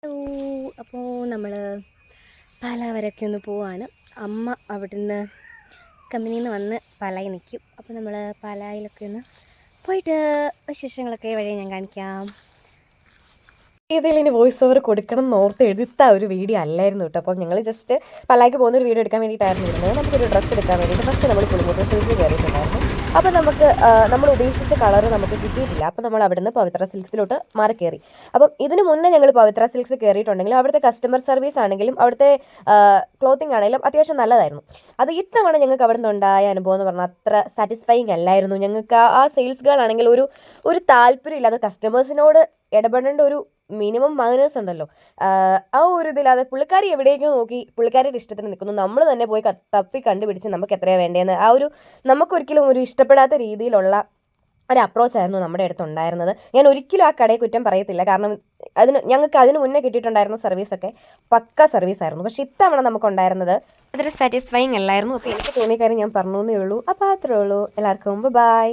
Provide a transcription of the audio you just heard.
Hello, അപ്പോൾ നമ്മൾ പാലാ വരെയൊക്കെ ഒന്ന് പോവാണ്. അമ്മ അവിടുന്ന് കമ്പനിയിൽ നിന്ന് വന്ന് പാലായിൽ നിൽക്കും. അപ്പോൾ നമ്മൾ പാലായിലൊക്കെ ഒന്ന് പോയിട്ട് വിശേഷങ്ങളൊക്കെ വഴി ഞാൻ കാണിക്കാം. ഇതിലിനി വോയിസ് ഓവർ കൊടുക്കണം എന്ന് ഓർത്ത് എടുത്ത ഒരു വീഡിയോ അല്ലായിരുന്നു കേട്ടോ. അപ്പോൾ ഞങ്ങൾ ജസ്റ്റ് പലായ്ക്ക് പോകുന്നൊരു വീഡിയോ എടുക്കാൻ വേണ്ടിയിട്ടായിരുന്നു ഇരുന്നത്. നമുക്കൊരു ഡ്രസ്സ് എടുക്കാൻ വേണ്ടിയിട്ട് ഫസ്റ്റ് നമ്മൾ പുളിമുട്ട് സിൽക്കിൽ കയറിയിട്ടുണ്ടായിരുന്നു. അപ്പോൾ നമുക്ക് നമ്മൾ ഉദ്ദേശിച്ച കളർ നമുക്ക് കിട്ടിയിട്ടില്ല. അപ്പോൾ നമ്മൾ അവിടുന്ന് പവിത്ര സിൽക്സിലോട്ട് മാറി കയറി. അപ്പം ഇതിന് മുന്നേ ഞങ്ങൾ പവിത്ര സിൽക്സ് കയറിയിട്ടുണ്ടെങ്കിലും അവിടുത്തെ കസ്റ്റമർ സർവീസ് ആണെങ്കിലും അവിടുത്തെ ക്ലോത്തിങ് ആണെങ്കിലും അത്യാവശ്യം നല്ലതായിരുന്നു. അത് ഇത്തവണ ഞങ്ങൾക്ക് അവിടെ നിന്നുണ്ടായ അനുഭവം എന്ന് പറഞ്ഞാൽ അത്ര സാറ്റിസ്ഫൈങ് അല്ലായിരുന്നു. ഞങ്ങൾക്ക് ആ സെയിൽസ് ഗേൾ ആണെങ്കിൽ ഒരു താല്പര്യമില്ലാതെ കസ്റ്റമേഴ്സിനോട് ഇടപെടേണ്ട ഒരു മിനിമം മാനേഴ്സ് ഉണ്ടല്ലോ, ആ ഒരു ഇതില്ലാതെ പുള്ളിക്കാരി എവിടേക്കോ നോക്കി പുള്ളിക്കാരിയുടെ ഇഷ്ടത്തിന് നിൽക്കുന്നു. നമ്മൾ തന്നെ പോയി തപ്പി കണ്ടുപിടിച്ച് നമുക്ക് എത്രയാണ് വേണ്ടതെന്ന് നമുക്കൊരിക്കലും ഒരു ഇഷ്ടപ്പെടാത്ത രീതിയിലുള്ള ഒരു അപ്രോച്ചായിരുന്നു നമ്മുടെ അടുത്തുണ്ടായിരുന്നത്. ഞാൻ ഒരിക്കലും ആ കടയെ കുറ്റം പറയത്തില്ല, കാരണം ഞങ്ങൾക്ക് അതിന് മുന്നേ കിട്ടിയിട്ടുണ്ടായിരുന്ന സർവീസൊക്കെ പക്ക സർവീസായിരുന്നു. പക്ഷേ ഇത്തവണ നമുക്കുണ്ടായിരുന്നത് അത്ര സാറ്റിസ്ഫൈങ് അല്ലായിരുന്നു. അപ്പോൾ എനിക്ക് തോന്നിയ കാര്യം ഞാൻ പറഞ്ഞു എന്നേ ഉള്ളൂ. അപ്പോൾ അത്രേ ഉള്ളൂ. എല്ലാവർക്കും ബൈ.